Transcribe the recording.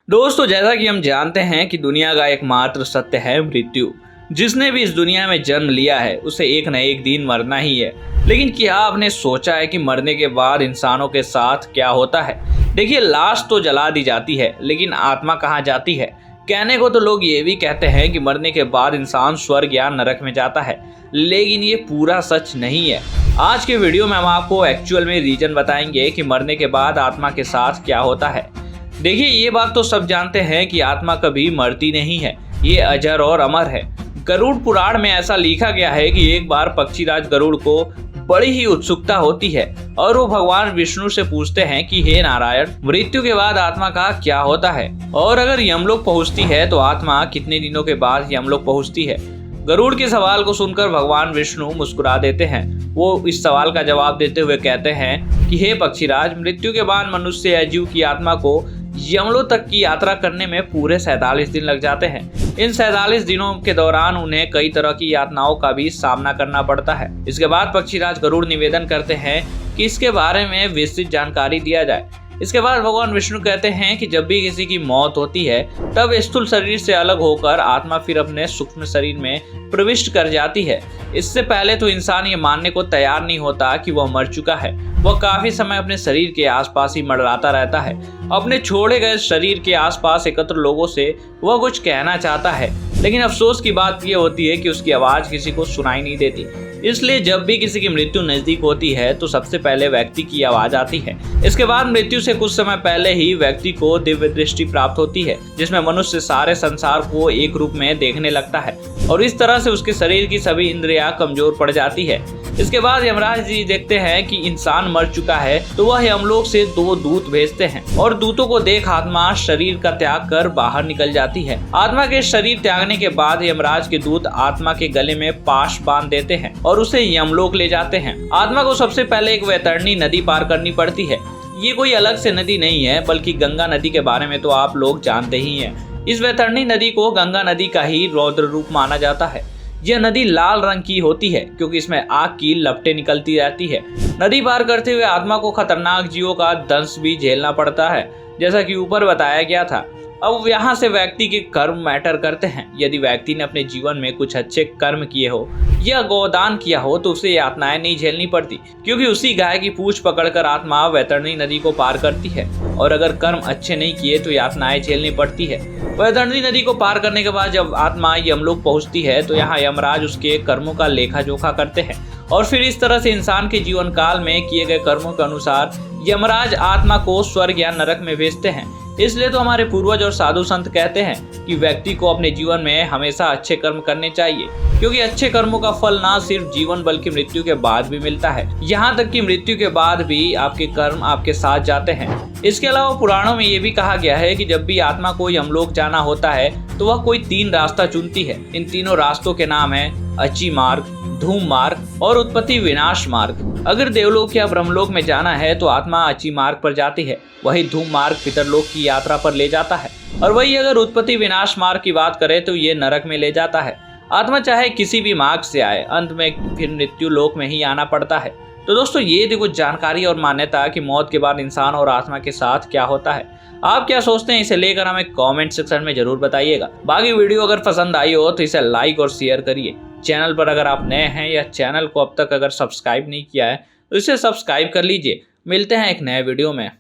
दोस्तों, जैसा कि हम जानते हैं कि दुनिया का एकमात्र सत्य है मृत्यु। जिसने भी इस दुनिया में जन्म लिया है उसे एक न एक दिन मरना ही है। लेकिन क्या आपने सोचा है कि मरने के बाद इंसानों के साथ क्या होता है? देखिए, लाश तो जला दी जाती है, लेकिन आत्मा कहाँ जाती है? कहने को तो लोग ये भी कहते हैं कि मरने के बाद इंसान स्वर्ग या नरक में जाता है, लेकिन ये पूरा सच नहीं है। आज के वीडियो में हम आपको एक्चुअल में रीजन बताएंगे कि मरने के बाद आत्मा के साथ क्या होता है। देखिए, ये बात तो सब जानते हैं कि आत्मा कभी मरती नहीं है, ये अजर और अमर है। गरुड़ पुराण में ऐसा लिखा गया है कि एक बार पक्षीराज गरुड़ को बड़ी ही उत्सुकता होती है और वो भगवान विष्णु से पूछते हैं कि हे नारायण, मृत्यु के बाद आत्मा का क्या होता है, और अगर यमलोक पहुंचती है तो आत्मा कितने दिनों के बाद यमलोक पहुंचती है। गरुड़ के सवाल को सुनकर भगवान विष्णु मुस्कुरा देते हैं। वो इस सवाल का जवाब देते हुए कहते हैं कि हे पक्षीराज, मृत्यु के बाद मनुष्य या जीव की आत्मा को यमलोक तक की यात्रा करने में पूरे 47 दिन लग जाते हैं। इन 47 दिनों के दौरान उन्हें कई तरह की यातनाओं का भी सामना करना पड़ता है। इसके बाद पक्षीराज गरुड़ निवेदन करते हैं कि इसके बारे में विस्तृत जानकारी दिया जाए। इसके बाद भगवान विष्णु कहते हैं कि जब भी किसी की मौत होती है तब स्थूल शरीर से अलग होकर आत्मा फिर अपने सूक्ष्म शरीर में प्रविष्ट कर जाती है। इससे पहले तो इंसान ये मानने को तैयार नहीं होता कि वह मर चुका है। वह काफी समय अपने शरीर के आसपास ही मंडराता रहता है। अपने छोड़े गए शरीर के आसपास एकत्र लोगों से वह कुछ कहना चाहता है, लेकिन अफसोस की बात यह होती है कि उसकी आवाज किसी को सुनाई नहीं देती। इसलिए जब भी किसी की मृत्यु नजदीक होती है तो सबसे पहले व्यक्ति की आवाज आती है। इसके बाद मृत्यु से कुछ समय पहले ही व्यक्ति को दिव्य दृष्टि प्राप्त होती है, जिसमें मनुष्य सारे संसार को एक रूप में देखने लगता है और इस तरह से उसके शरीर की सभी इंद्रियां कमजोर पड़ जाती है। इसके बाद यमराज जी देखते हैं कि इंसान मर चुका है तो वह यमलोक से 2 दूत भेजते हैं और दूतों को देख आत्मा शरीर का त्याग कर बाहर निकल जाती है। आत्मा के शरीर त्यागने के बाद यमराज के दूत आत्मा के गले में पाश बांध देते हैं और उसे यमलोक ले जाते हैं। आत्मा को सबसे पहले एक वैतरणी नदी पार करनी पड़ती है। ये कोई अलग से नदी नहीं है, बल्कि गंगा नदी के बारे में तो आप लोग जानते ही हैं। इस वैतरणी नदी को गंगा नदी का ही रौद्र रूप माना जाता है। यह नदी लाल रंग की होती है क्योंकि इसमें आग की लपटें निकलती रहती है। नदी पार करते हुए आत्मा को खतरनाक जीवों का दंश भी झेलना पड़ता है, जैसा कि ऊपर बताया गया था। अब यहाँ से व्यक्ति के कर्म मैटर करते हैं। यदि व्यक्ति ने अपने जीवन में कुछ अच्छे कर्म किए हो या गोदान किया हो तो उसे यातनाएं नहीं झेलनी पड़ती, क्योंकि उसी गाय की पूंछ पकड़कर आत्मा वैतरणी नदी को पार करती है। और अगर कर्म अच्छे नहीं किए तो यातनाएं झेलनी पड़ती है। वैतरणी नदी को पार करने के बाद जब आत्मा यमलोक पहुंचती है तो यहाँ यमराज उसके कर्मों का लेखा जोखा करते हैं और फिर इस तरह से इंसान के जीवन काल में किए गए कर्मों के अनुसार यमराज आत्मा को स्वर्ग या नरक में भेजते हैं। इसलिए तो हमारे पूर्वज और साधु संत कहते हैं कि व्यक्ति को अपने जीवन में हमेशा अच्छे कर्म करने चाहिए, क्योंकि अच्छे कर्मों का फल ना सिर्फ जीवन बल्कि मृत्यु के बाद भी मिलता है। यहाँ तक कि मृत्यु के बाद भी आपके कर्म आपके साथ जाते हैं। इसके अलावा पुराणों में ये भी कहा गया है कि जब भी आत्मा को यमलोक जाना होता है तो वह कोई 3 रास्ता चुनती है। इन तीनों रास्तों के नाम है अची मार्ग, धूम मार्ग और उत्पत्ति विनाश मार्ग। अगर देवलोक या ब्रह्मलोक में जाना है तो आत्मा अची मार्ग पर जाती है, वही धूम मार्ग पितरलोक की यात्रा पर ले जाता है, और वही अगर उत्पत्ति विनाश मार्ग की बात करें तो ये नरक में ले जाता है। आत्मा चाहे किसी भी मार्ग से आए, अंत में फिर मृत्यु लोक में ही आना पड़ता है। तो दोस्तों, ये देखो जानकारी और मान्यता कि मौत के बाद इंसान और आत्मा के साथ क्या होता है। आप क्या सोचते हैं, इसे लेकर हमें कमेंट सेक्शन में जरूर बताइएगा। बाकी वीडियो अगर पसंद आई हो तो इसे लाइक और शेयर करिए। चैनल पर अगर आप नए हैं या चैनल को अब तक अगर सब्सक्राइब नहीं किया है तो इसे सब्सक्राइब कर लीजिए। मिलते हैं एक नए वीडियो में।